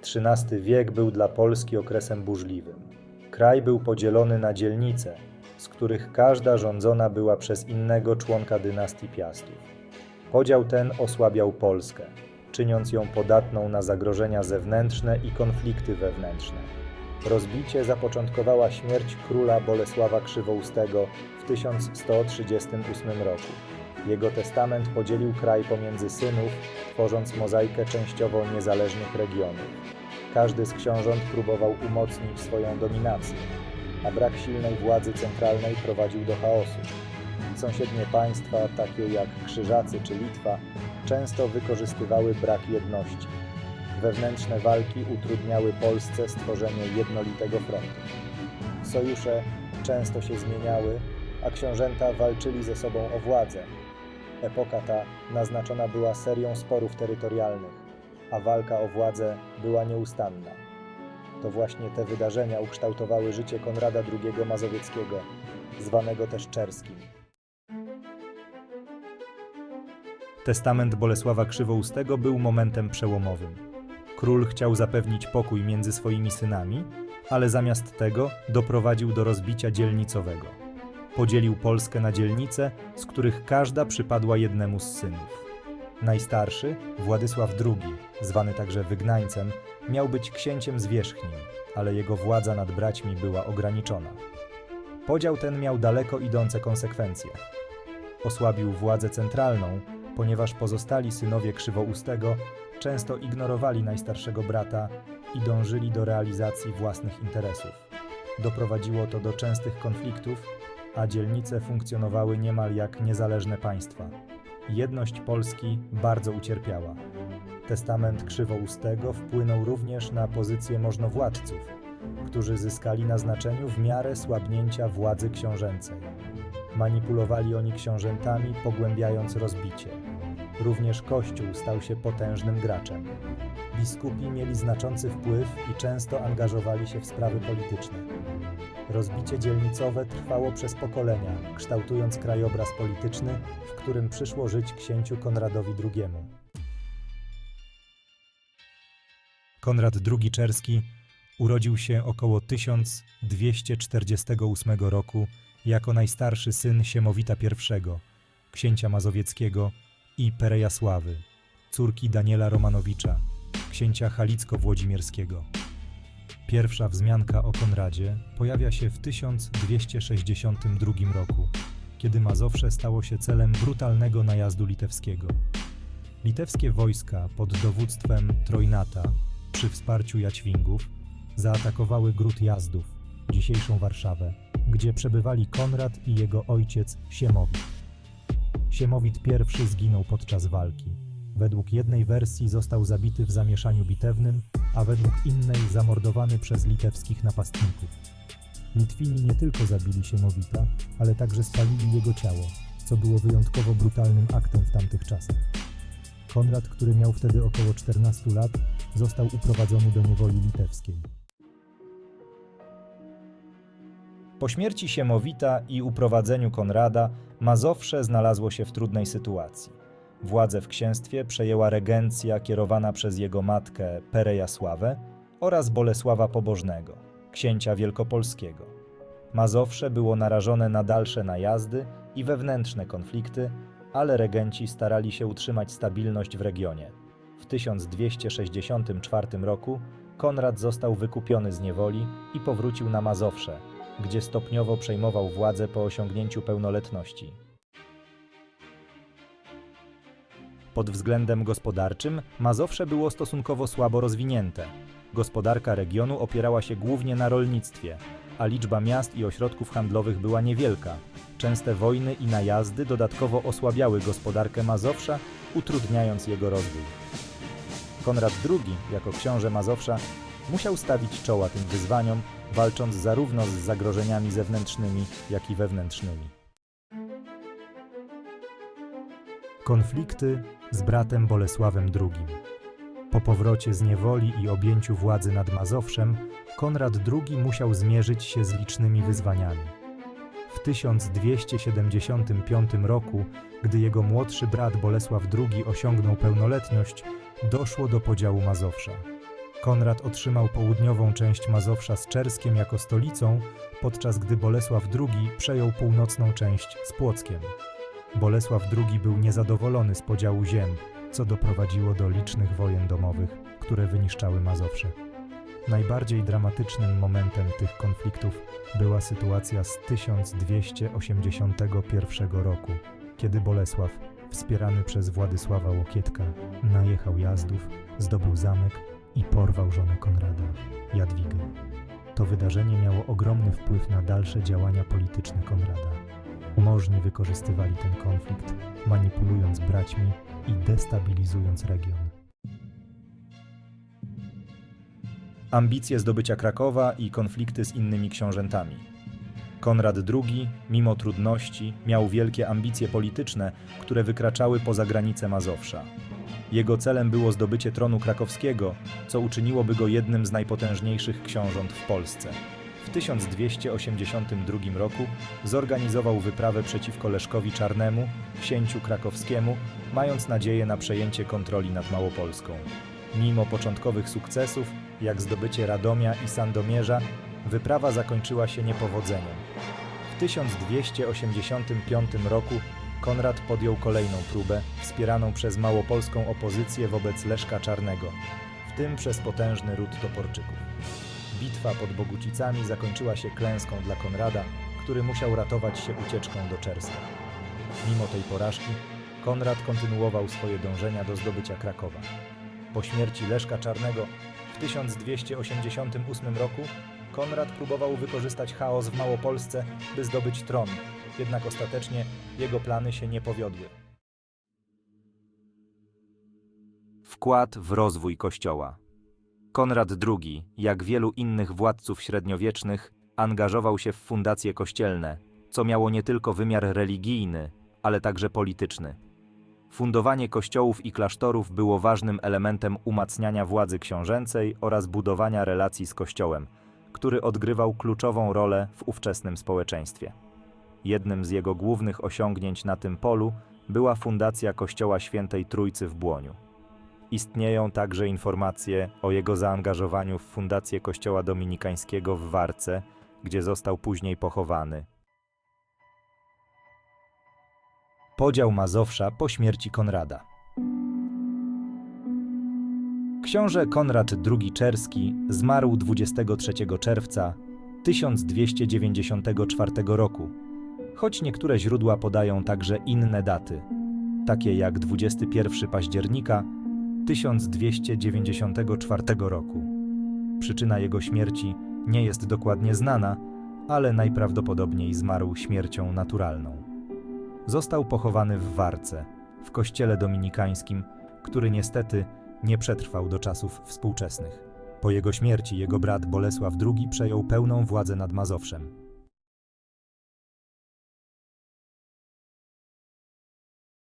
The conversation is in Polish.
XIII wiek był dla Polski okresem burzliwym. Kraj był podzielony na dzielnice, z których każda rządzona była przez innego członka dynastii Piastów. Podział ten osłabiał Polskę, czyniąc ją podatną na zagrożenia zewnętrzne i konflikty wewnętrzne. Rozbicie zapoczątkowała śmierć króla Bolesława Krzywoustego w 1138 roku. Jego testament podzielił kraj pomiędzy synów, tworząc mozaikę częściowo niezależnych regionów. Każdy z książąt próbował umocnić swoją dominację, a brak silnej władzy centralnej prowadził do chaosu. Sąsiednie państwa, takie jak Krzyżacy czy Litwa, często wykorzystywały brak jedności. Wewnętrzne walki utrudniały Polsce stworzenie jednolitego frontu. Sojusze często się zmieniały, a książęta walczyli ze sobą o władzę. Epoka ta naznaczona była serią sporów terytorialnych, a walka o władzę była nieustanna. To właśnie te wydarzenia ukształtowały życie Konrada II Mazowieckiego, zwanego też Czerskim. Testament Bolesława Krzywoustego był momentem przełomowym. Król chciał zapewnić pokój między swoimi synami, ale zamiast tego doprowadził do rozbicia dzielnicowego. Podzielił Polskę na dzielnice, z których każda przypadła jednemu z synów. Najstarszy, Władysław II, zwany także wygnańcem, miał być księciem zwierzchnim, ale jego władza nad braćmi była ograniczona. Podział ten miał daleko idące konsekwencje. Osłabił władzę centralną, ponieważ pozostali synowie Krzywoustego często ignorowali najstarszego brata i dążyli do realizacji własnych interesów. Doprowadziło to do częstych konfliktów, a dzielnice funkcjonowały niemal jak niezależne państwa. Jedność Polski bardzo ucierpiała. Testament Krzywoustego wpłynął również na pozycję możnowładców, którzy zyskali na znaczeniu w miarę słabnięcia władzy książęcej. Manipulowali oni książętami, pogłębiając rozbicie. Również Kościół stał się potężnym graczem. Biskupi mieli znaczący wpływ i często angażowali się w sprawy polityczne. Rozbicie dzielnicowe trwało przez pokolenia, kształtując krajobraz polityczny, w którym przyszło żyć księciu Konradowi II. Konrad II Czerski urodził się około 1248 roku jako najstarszy syn Siemowita I, księcia mazowieckiego, i Perejasławy, córki Daniela Romanowicza, księcia halicko-włodzimierskiego. Pierwsza wzmianka o Konradzie pojawia się w 1262 roku, kiedy Mazowsze stało się celem brutalnego najazdu litewskiego. Litewskie wojska pod dowództwem Trojnata przy wsparciu Jaćwingów zaatakowały Gród Jazdów, dzisiejszą Warszawę, gdzie przebywali Konrad i jego ojciec Siemowit. Siemowit I zginął podczas walki. Według jednej wersji został zabity w zamieszaniu bitewnym, a według innej zamordowany przez litewskich napastników. Litwini nie tylko zabili Siemowita, ale także spalili jego ciało, co było wyjątkowo brutalnym aktem w tamtych czasach. Konrad, który miał wtedy około 14 lat, został uprowadzony do niewoli litewskiej. Po śmierci Siemowita i uprowadzeniu Konrada, Mazowsze znalazło się w trudnej sytuacji. Władzę w księstwie przejęła regencja kierowana przez jego matkę Perejasławę oraz Bolesława Pobożnego, księcia wielkopolskiego. Mazowsze było narażone na dalsze najazdy i wewnętrzne konflikty, ale regenci starali się utrzymać stabilność w regionie. W 1264 roku Konrad został wykupiony z niewoli i powrócił na Mazowsze, gdzie stopniowo przejmował władzę po osiągnięciu pełnoletności. Pod względem gospodarczym Mazowsze było stosunkowo słabo rozwinięte. Gospodarka regionu opierała się głównie na rolnictwie, a liczba miast i ośrodków handlowych była niewielka. Częste wojny i najazdy dodatkowo osłabiały gospodarkę Mazowsza, utrudniając jego rozwój. Konrad II, jako książę Mazowsza, musiał stawić czoła tym wyzwaniom, walcząc zarówno z zagrożeniami zewnętrznymi, jak i wewnętrznymi. Konflikty z bratem Bolesławem II. Po powrocie z niewoli i objęciu władzy nad Mazowszem, Konrad II musiał zmierzyć się z licznymi wyzwaniami. W 1275 roku, gdy jego młodszy brat Bolesław II osiągnął pełnoletność, doszło do podziału Mazowsza. Konrad otrzymał południową część Mazowsza z Czerskiem jako stolicą, podczas gdy Bolesław II przejął północną część z Płockiem. Bolesław II był niezadowolony z podziału ziem, co doprowadziło do licznych wojen domowych, które wyniszczały Mazowsze. Najbardziej dramatycznym momentem tych konfliktów była sytuacja z 1281 roku, kiedy Bolesław, wspierany przez Władysława Łokietka, najechał Jazdów, zdobył zamek i porwał żonę Konrada, Jadwigę. To wydarzenie miało ogromny wpływ na dalsze działania polityczne Konrada. Umożni wykorzystywali ten konflikt, manipulując braćmi i destabilizując region. Ambicje zdobycia Krakowa i konflikty z innymi książętami. Konrad II, mimo trudności, miał wielkie ambicje polityczne, które wykraczały poza granice Mazowsza. Jego celem było zdobycie tronu krakowskiego, co uczyniłoby go jednym z najpotężniejszych książąt w Polsce. W 1282 roku zorganizował wyprawę przeciwko Leszkowi Czarnemu, księciu krakowskiemu, mając nadzieję na przejęcie kontroli nad Małopolską. Mimo początkowych sukcesów, jak zdobycie Radomia i Sandomierza, wyprawa zakończyła się niepowodzeniem. W 1285 roku Konrad podjął kolejną próbę, wspieraną przez małopolską opozycję wobec Leszka Czarnego, w tym przez potężny ród Toporczyków. Bitwa pod Bogucicami zakończyła się klęską dla Konrada, który musiał ratować się ucieczką do Czerska. Mimo tej porażki, Konrad kontynuował swoje dążenia do zdobycia Krakowa. Po śmierci Leszka Czarnego w 1288 roku Konrad próbował wykorzystać chaos w Małopolsce, by zdobyć tron, jednak ostatecznie jego plany się nie powiodły. Wkład w rozwój Kościoła. Konrad II, jak wielu innych władców średniowiecznych, angażował się w fundacje kościelne, co miało nie tylko wymiar religijny, ale także polityczny. Fundowanie kościołów i klasztorów było ważnym elementem umacniania władzy książęcej oraz budowania relacji z Kościołem, który odgrywał kluczową rolę w ówczesnym społeczeństwie. Jednym z jego głównych osiągnięć na tym polu była fundacja Kościoła Świętej Trójcy w Błoniu. Istnieją także informacje o jego zaangażowaniu w fundację Kościoła Dominikańskiego w Warce, gdzie został później pochowany. Podział Mazowsza po śmierci Konrada. Książę Konrad II Czerski zmarł 23 czerwca 1294 roku, choć niektóre źródła podają także inne daty, takie jak 21 października 1294 roku. Przyczyna jego śmierci nie jest dokładnie znana, ale najprawdopodobniej zmarł śmiercią naturalną. Został pochowany w Warce, w kościele dominikańskim, który niestety nie przetrwał do czasów współczesnych. Po jego śmierci jego brat Bolesław II przejął pełną władzę nad Mazowszem.